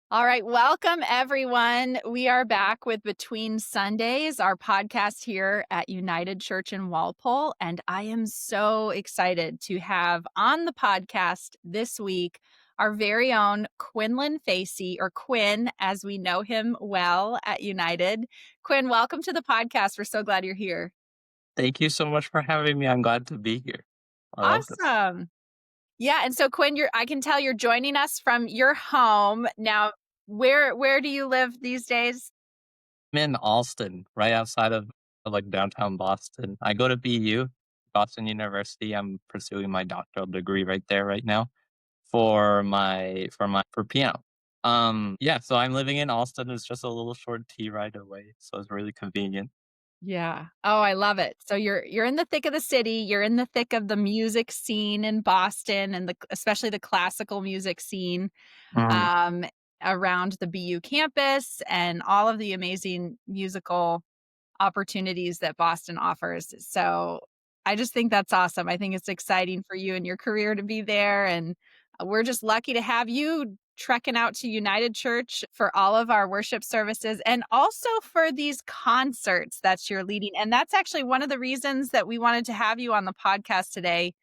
All right, welcome everyone. We are back with Between Sundays, our podcast here at United Church in Walpole. And I am so excited to have on the podcast this week our very own Quinlan Facey, or Quinn, as we know him well at United. Quinn, welcome to the podcast. We're so glad you're here. Thank you so much for having me. I'm glad to be here. I love this. Awesome. Yeah, and so Quinn, I can tell you're joining us from your home. Now, where do you live these days? I'm in Alston, right outside of like downtown Boston. I go to BU, Boston University. I'm pursuing my doctoral degree right there right now for piano. Yeah, so I'm living in Alston. It's just a little short T ride away, so it's really convenient. Yeah. Oh, I love it. So you're in the thick of the city, you're in the thick of the music scene in Boston and especially the classical music scene, Mm. um, around the BU campus and all of the amazing musical opportunities that Boston offers. So I just think that's awesome. I think it's exciting for you and your career to be there. And we're just lucky to have you trekking out to United Church for all of our worship services and also for these concerts that you're leading. And that's actually one of the reasons that we wanted to have you on the podcast today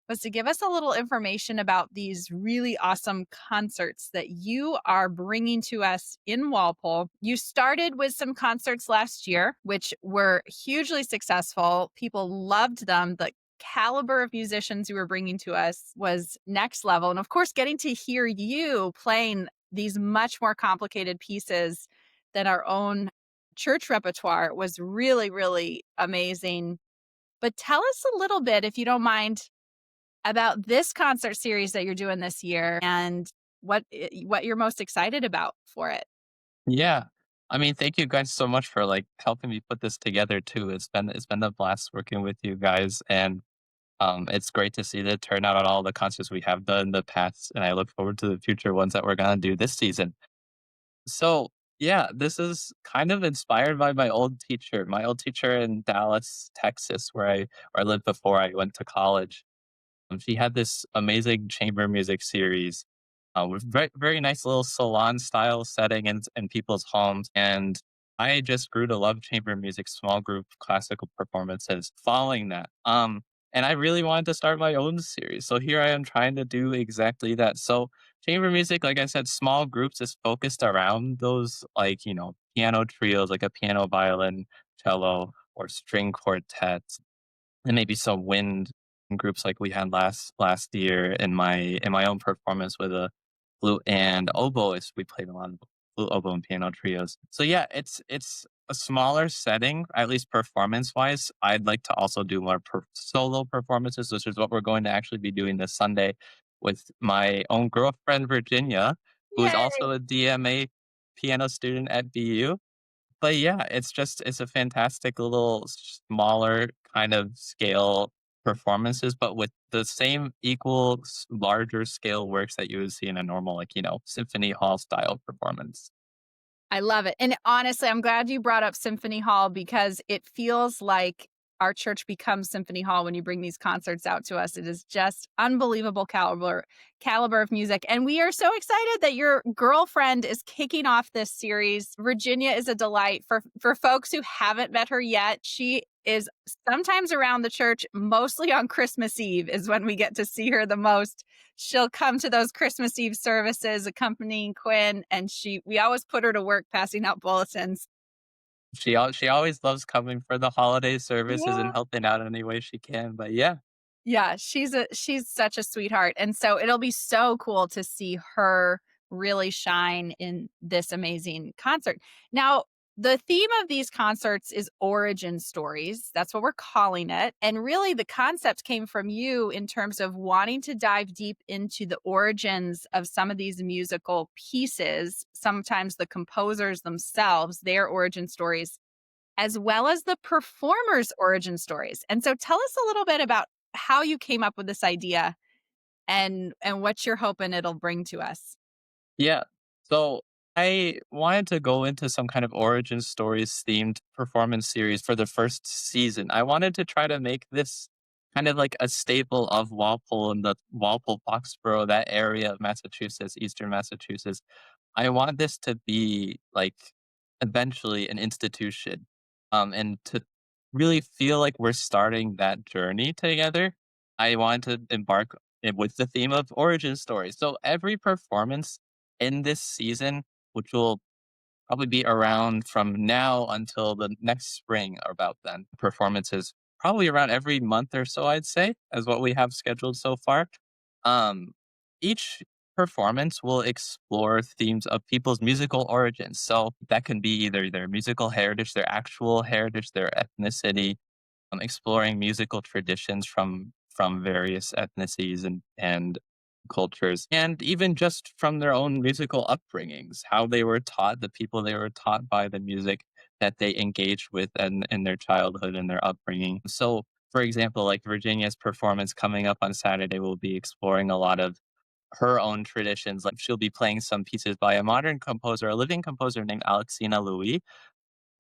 was to give us a little information about these really awesome concerts that you are bringing to us in Walpole. You started with some concerts last year, which were hugely successful. People loved them. The caliber of musicians you were bringing to us was next level. And of course, getting to hear you playing these much more complicated pieces than our own church repertoire was really, really amazing. But tell us a little bit, if you don't mind, about this concert series that you're doing this year and what you're most excited about for it. Yeah. I mean, thank you guys so much for like helping me put this together too. It's been a blast working with you guys, and it's great to see the turnout on all the concerts we have done in the past, and I look forward to the future ones that we're gonna do this season. So, yeah, this is kind of inspired by my old teacher in Dallas, Texas, where I lived before I went to college. She had this amazing chamber music series with very nice little salon style setting in people's homes. And I just grew to love chamber music, small group classical performances following that. And I really wanted to start my own series. So here I am trying to do exactly that. So chamber music, like I said, small groups is focused around those like, piano trios, like a piano, violin, cello, or string quartets, and maybe some wind groups like we had last year in my own performance with a flute and oboist. We played a lot of flute, oboe, and piano trios. So yeah, it's a smaller setting, at least performance wise. I'd like to also do more solo performances, which is what we're going to actually be doing this Sunday with my own girlfriend Virginia, who is Yay. also a DMA piano student at BU. But yeah, it's a fantastic little smaller kind of scale performances, but with the same equal larger scale works that you would see in a normal, like, symphony hall style performance. I love it. And honestly, I'm glad you brought up Symphony Hall because it feels like our church becomes Symphony Hall when you bring these concerts out to us. It is just unbelievable caliber of music. And we are so excited that your girlfriend is kicking off this series. Virginia is a delight for folks who haven't met her yet. She is sometimes around the church, mostly on Christmas Eve is when we get to see her the most. She'll come to those Christmas Eve services accompanying Quinn, and we always put her to work passing out bulletins. She always loves coming for the holiday services Yeah. and helping out in any way she can. But yeah. Yeah, she's such a sweetheart, and so it'll be so cool to see her really shine in this amazing concert. Now, the theme of these concerts is origin stories. That's what we're calling it. And really the concept came from you in terms of wanting to dive deep into the origins of some of these musical pieces, sometimes the composers themselves, their origin stories, as well as the performers' origin stories. And so tell us a little bit about how you came up with this idea and what you're hoping it'll bring to us. Yeah. So I wanted to go into some kind of origin stories themed performance series for the first season. I wanted to try to make this kind of like a staple of Walpole and the Walpole, Foxborough, that area of Massachusetts, Eastern Massachusetts. I want this to be, like, eventually an institution, and to really feel like we're starting that journey together, I want to embark with the theme of origin stories. So every performance in this season, which will probably be around from now until the next spring or about then. Performances probably around every month or so, I'd say, as what we have scheduled so far. Um, each performance will explore themes of people's musical origins. So that can be either their musical heritage, their actual heritage, their ethnicity, exploring musical traditions from various ethnicities and cultures, and even just from their own musical upbringings, how they were taught, the people they were taught by, the music that they engaged with in their childhood and their upbringing. So, for example, like Virginia's performance coming up on Saturday will be exploring a lot of her own traditions. Like she'll be playing some pieces by a modern composer, a living composer named Alexina Louis,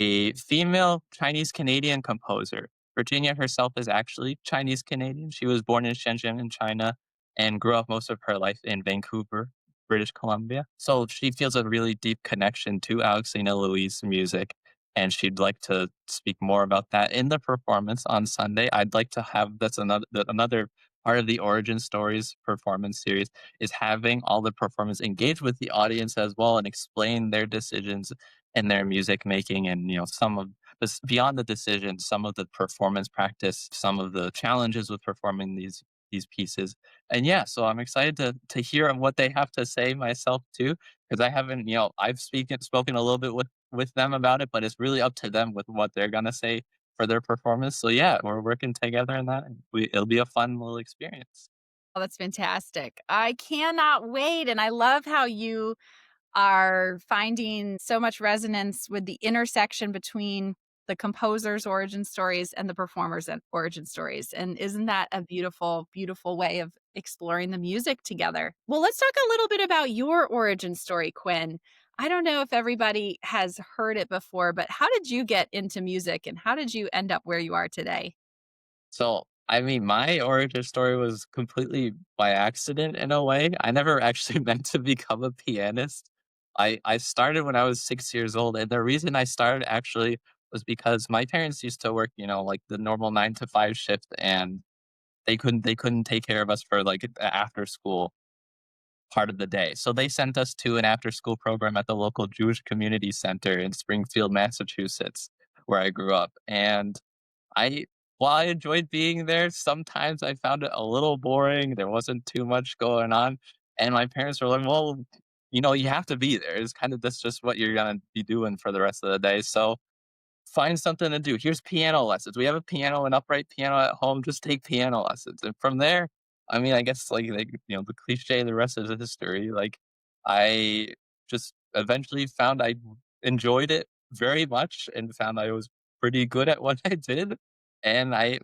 a female Chinese Canadian composer. Virginia herself is actually Chinese Canadian. She was born in Shenzhen in China and grew up most of her life in Vancouver, British Columbia. So she feels a really deep connection to Alexina Louis' music, and she'd like to speak more about that in the performance on Sunday. I'd like to have that's another part of the origin stories performance series is having all the performers engage with the audience as well and explain their decisions in their music making, and some of this beyond the decision, some of the performance practice, some of the challenges with performing these pieces. And yeah, so I'm excited to hear what they have to say myself too, because I haven't, I've spoken a little bit with them about it, but it's really up to them with what they're gonna say for their performance. So yeah, we're working together in that, and it'll be a fun little experience. Oh, that's fantastic. I cannot wait, and I love how you are finding so much resonance with the intersection between the composer's origin stories and the performer's origin stories. And isn't that a beautiful, beautiful way of exploring the music together? Well, let's talk a little bit about your origin story, Quinn. I don't know if everybody has heard it before, but how did you get into music and how did you end up where you are today? So, I mean, my origin story was completely by accident in a way. I never actually meant to become a pianist. I started when I was 6 years old, and the reason I started actually was because my parents used to work, like the normal 9 to 5 shift, and they couldn't take care of us for like the after school part of the day. So they sent us to an after school program at the local Jewish community center in Springfield, Massachusetts, where I grew up. And I while I enjoyed being there, sometimes I found it a little boring, there wasn't too much going on, and my parents were like, "Well, you have to be there, it's kind of that's just what you're gonna be doing for the rest of the day, so find something to do. Here's piano lessons. We have a piano, an upright piano at home. Just take piano lessons." And from there, I mean, I guess like the cliche, the rest is history. Like I just eventually found I enjoyed it very much and found I was pretty good at what I did. And I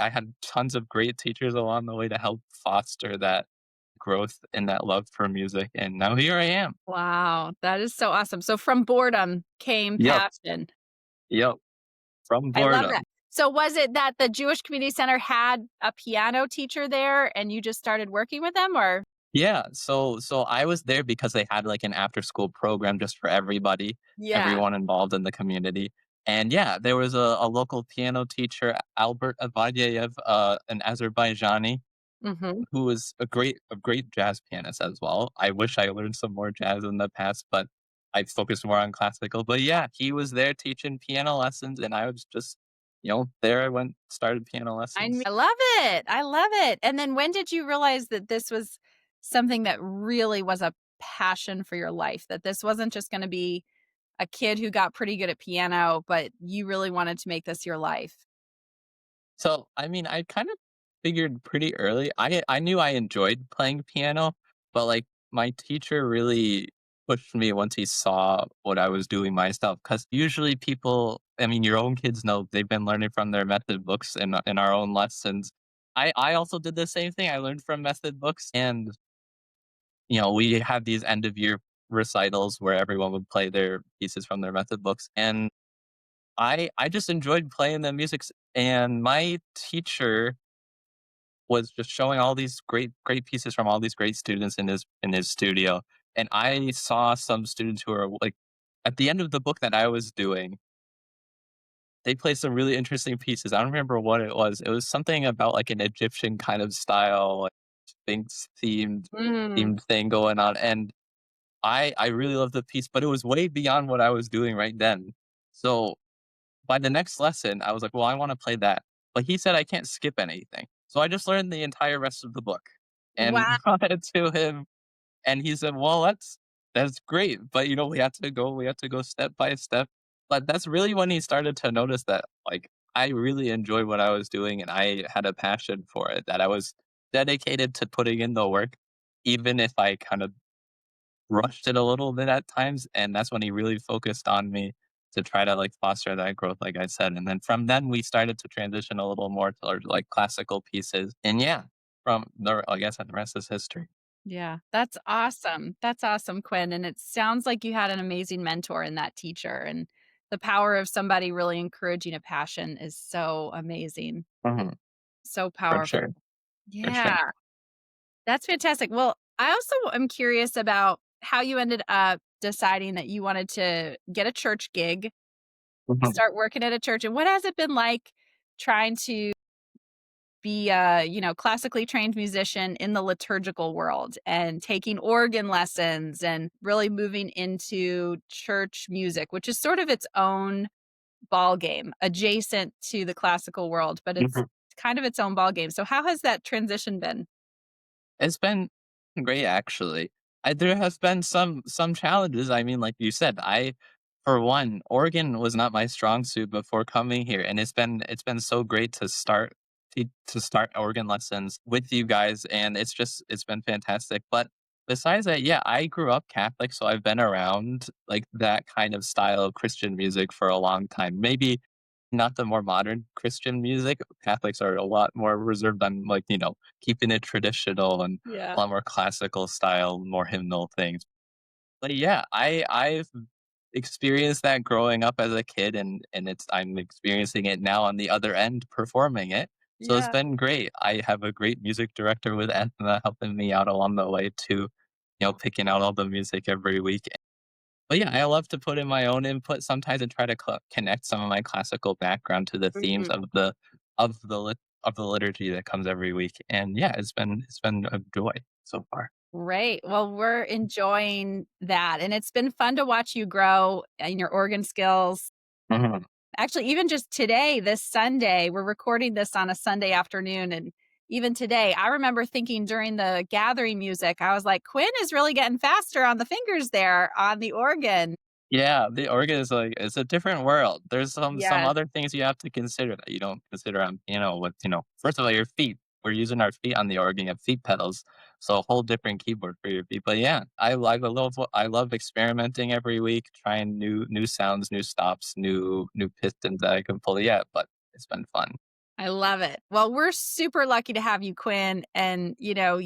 had tons of great teachers along the way to help foster that growth and that love for music. And now here I am. Wow, that is so awesome. So from boredom came Yep. passion. Yep. From I love that. boredom. So was it that the Jewish Community Center had a piano teacher there and you just started working with them or Yeah, so I was there because they had, like, an after-school program just for everybody, Yeah. everyone involved in the community, and yeah, there was a local piano teacher, Albert Avadyev, an Azerbaijani, Mhm. who was a great jazz pianist as well. I wish I learned some more jazz in the past, but I focused more on classical, but yeah, he was there teaching piano lessons, and I was just, there I went, started piano lessons. I love it. I love it. And then when did you realize that this was something that really was a passion for your life? That this wasn't just gonna be a kid who got pretty good at piano, but you really wanted to make this your life? So, I mean, I kind of figured pretty early. I knew I enjoyed playing piano, but like my teacher really pushed me once he saw what I was doing myself. Because usually people, I mean, your own kids know they've been learning from their method books and in our own lessons. I also did the same thing. I learned from method books, and we had these end of year recitals where everyone would play their pieces from their method books, and I just enjoyed playing the music, and my teacher was just showing all these great pieces from all these great students in his studio, and I saw some students who are like at the end of the book that I was doing, they played some really interesting pieces. I don't remember what it was. It was something about like an Egyptian kind of style, like Sphinx Mm. themed thing going on, and I really loved the piece, but it was way beyond what I was doing right then. So by the next lesson, I was like, "Well, I wanna play that." But he said I can't skip anything. So I just learned the entire rest of the book and Wow. brought it to him, and he said, "Well, that's great, but, we have to go step by step." But that's really when he started to notice that, like, I really enjoyed what I was doing, and I had a passion for it, that I was dedicated to putting in the work, even if I kind of rushed it a little bit at times, and that's when he really focused on me to try to, like, foster that growth, like I said, and then from then, we started to transition a little more towards, like, classical pieces, and yeah, from the like I said, the rest is history. Yeah, that's awesome. That's awesome, Quinn, and it sounds like you had an amazing mentor in that teacher, and the power of somebody really encouraging a passion is so amazing, Mhm. so For powerful. sure, for sure. Yeah, that's fantastic. Well, I also am curious about how you ended up deciding that you wanted to get a church gig, Mhm. start working at a church, and what has it been like trying to be a, classically trained musician in the liturgical world and taking organ lessons and really moving into church music, which is sort of its own ball game adjacent to the classical world, but it's Mhm. kind of its own ball game. So how has that transition been? It's been great, actually. There has been some challenges. I mean, like you said, for one, Oregon was not my strong suit before coming here, and it's been so great to start organ lessons with you guys, and it's been fantastic. But besides that, yeah, I grew up Catholic, so I've been around like that kind of style of Christian music for a long time. Maybe not the more modern Christian music. Catholics are a lot more reserved on like, keeping it traditional and Yeah. a lot more classical style, more hymnal things. But yeah, I've experienced that growing up as a kid and I'm experiencing it now on the other end performing it. So it's Yeah. been great. I have a great music director with Ethna helping me out along the way too, picking out all the music every week. But yeah, I love to put in my own input sometimes and try to connect some of my classical background to the themes Mhm. of the liturgy that comes every week. And yeah, it's been a joy so far. Great. Well, we're enjoying that, and it's been fun to watch you grow in your organ skills. Mhm. Actually, even just today, this Sunday, we're recording this on a Sunday afternoon, and even today, I remember thinking during the gathering music, I was like, "Quinn is really getting faster on the fingers there on the organ." Yeah, the organ is like it's a different world. There's some Yes. other things you have to consider that you don't consider on piano with, first of all, your feet. We're using our feet on the organ, you have feet pedals, so a whole different keyboard for your feet. But yeah, I love experimenting every week, trying new sounds, new stops, new pistons that I can pull. Yeah, but it's been fun. I love it. Well, we're super lucky to have you, Quinn. And,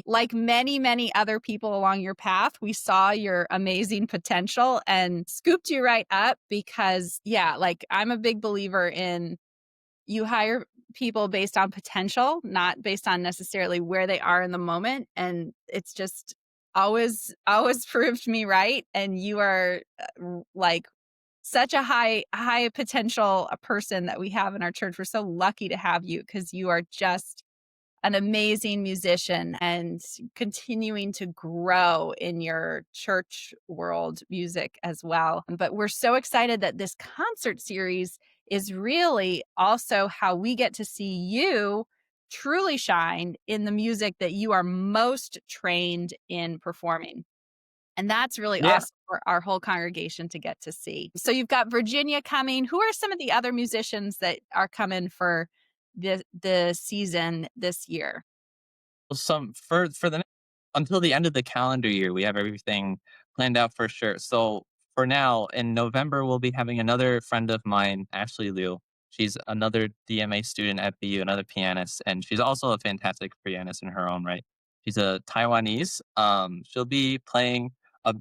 like many, many other people along your path, we saw your amazing potential and scooped you right up because, yeah, like I'm a big believer in you hire people based on potential, not based on necessarily where they are in the moment. And it's just always proved me right. And you are like such a high potential a person that we have in our church. We're so lucky to have you because you are just an amazing musician and continuing to grow in your church world music as well. But we're so excited that this concert series is really also how we get to see you truly shine in the music that you are most trained in performing. And that's really Yeah. awesome for our whole congregation to get to see. So you've got Virginia coming. Who are some of the other musicians that are coming for the season this year? Some for the until the end of the calendar year, we have everything planned out for sure. So for now, in November, we'll be having another friend of mine, Ashley Liu. She's another DMA student at BU, another pianist, and she's also a fantastic pianist in her own right. She's a Taiwanese. She'll be playing a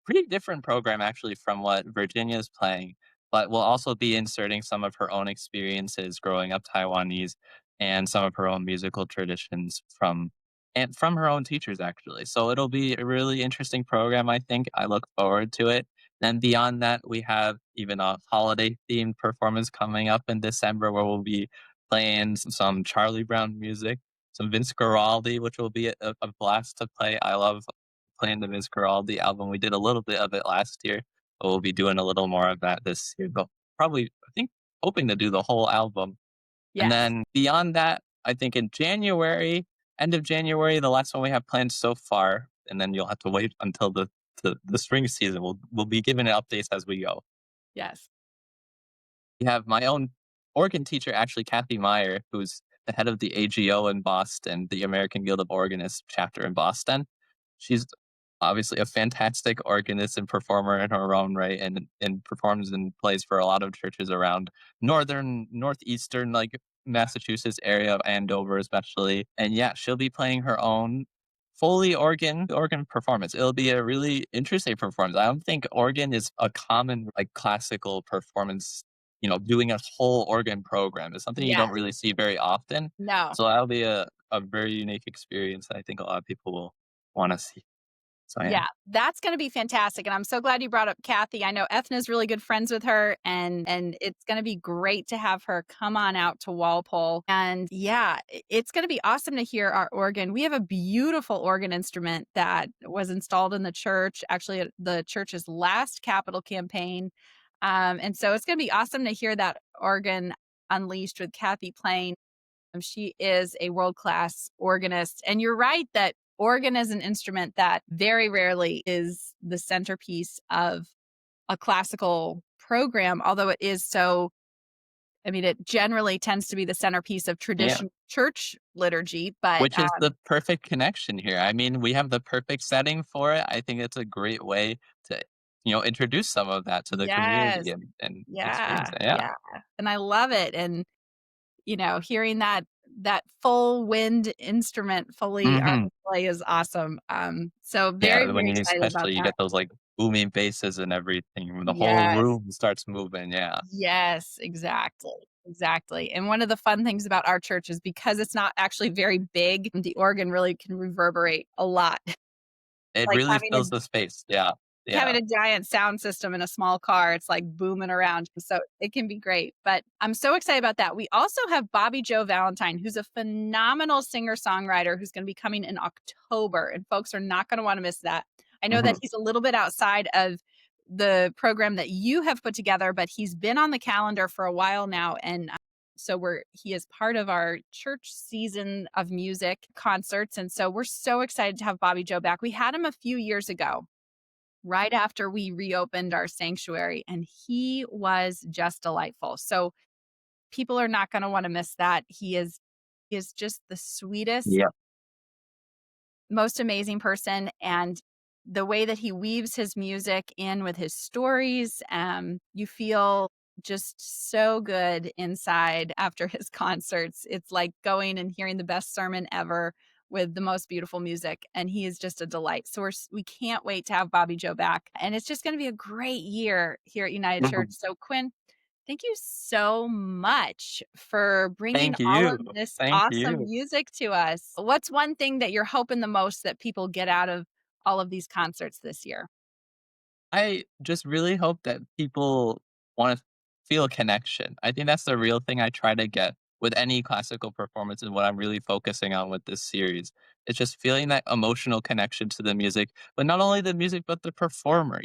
pretty different program actually from what Virginia's playing, but will also be inserting some of her own experiences growing up Taiwanese and some of her own musical traditions from and from her own teachers, actually. So it'll be a really interesting program, I think. I look forward to it. Then beyond that, we have even a holiday themed performance coming up in December where we'll be playing some Charlie Brown music, some Vince Guaraldi, which will be a blast to play. I love playing the Vince Guaraldi album. We did a little bit of it last year, but we'll be doing a little more of that this year. But probably, I think, hoping to do the whole album. And Yes. then beyond that, I think in January, end of January, the last one we have planned so far, and then you'll have to wait until the spring season. We'll be giving it updates as we go. Yes. We have my own organ teacher, actually, Kathy Meyer, who's the head of the AGO in Boston, the American Guild of Organists chapter in Boston. She's obviously a fantastic organist and performer in her own right, and performs and plays for a lot of churches around northeastern, like Massachusetts area of Andover, especially. And yeah, she'll be playing her own fully organ performance. It'll be a really interesting performance. I don't think organ is a common like classical performance, doing a whole organ program is something you don't Yes. really see very often. No. So that'll be a very unique experience that I think a lot of people will wanna see. So, yeah. Yeah, that's gonna be fantastic, and I'm so glad you brought up Kathy. I know Ethna's really good friends with her, and it's gonna be great to have her come on out to Walpole, and yeah, it's gonna be awesome to hear our organ. We have a beautiful organ instrument that was installed in the church, actually at the church's last capital campaign, and so it's gonna be awesome to hear that organ unleashed with Kathy playing. She is a world-class organist, and you're right that organ is an instrument that very rarely is the centerpiece of a classical program, although it is so. I mean, it generally tends to be the centerpiece of Yeah, traditional church liturgy, but, which is the perfect connection here. I mean, we have the perfect setting for it. I think it's a great way to, introduce some of that to the community yes. and experience Yeah, it. Yeah. yeah, and I love it, and, hearing that full wind instrument fully on Mhm. display is awesome, so very, Yeah, when very you excited about especially you that. get those, like, booming basses and everything, the whole Yes. room starts moving, yeah. Yes, exactly, exactly, and one of the fun things about our church is because it's not actually very big, the organ really can reverberate a lot. It Like really fills the space, yeah, having yeah. a giant sound system in a small car, it's like booming around, so it can be great, but I'm so excited about that. We also have Bobby Joe Valentine, who's a phenomenal singer-songwriter who's gonna be coming in October, and folks are not gonna wanna miss that. I know that Mhm. he's a little bit outside of the program that you have put together, but he's been on the calendar for a while now, and, so he is part of our church season of music concerts, and so we're so excited to have Bobby Joe back. We had him a few years ago, right after we reopened our sanctuary, and he was just delightful. So people are not gonna wanna miss that. He is just the sweetest, Yeah. most amazing person, and the way that he weaves his music in with his stories, you feel just so good inside after his concerts. It's like going and hearing the best sermon ever with the most beautiful music, and he is just a delight. So we can't wait to have Bobby Joe back, and it's just gonna be a great year here at United Church. Mhm. So Quinn, thank you so much for bringing Thank all you. of this Thank awesome you. music to us. What's one thing that you're hoping the most that people get out of all of these concerts this year? I just really hope that people wanna feel a connection. I think that's the real thing I try to get with any classical performance and what I'm really focusing on with this series. It's just feeling that emotional connection to the music, but not only the music, but the performer.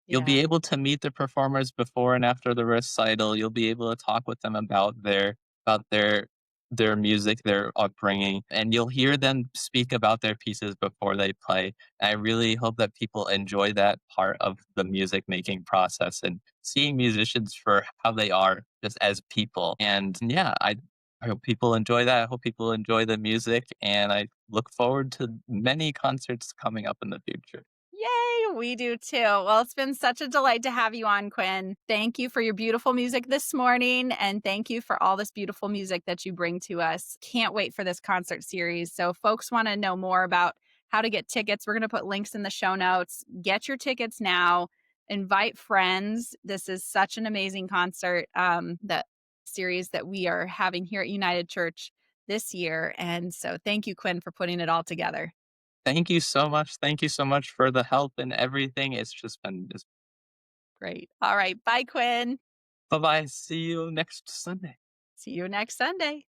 You'll Yeah. be able to meet the performers before and after the recital. You'll be able to talk with them about their music, their upbringing, and you'll hear them speak about their pieces before they play. I really hope that people enjoy that part of the music making process and seeing musicians for how they are just as people. And yeah, I hope people enjoy that. I hope people enjoy the music, and I look forward to many concerts coming up in the future. Yay, we do too. Well, it's been such a delight to have you on, Quinn. Thank you for your beautiful music this morning, and thank you for all this beautiful music that you bring to us. Can't wait for this concert series. So, folks want to know more about how to get tickets. We're going to put links in the show notes. Get your tickets now. Invite friends. This is such an amazing concert that series that we are having here at United Church. this year. And so thank you, Quinn, for putting it all together. Thank you so much. Thank you so much for the help and everything. It's just been just Great. All right. Bye, Quinn. bye bye. See you next Sunday. See you next Sunday.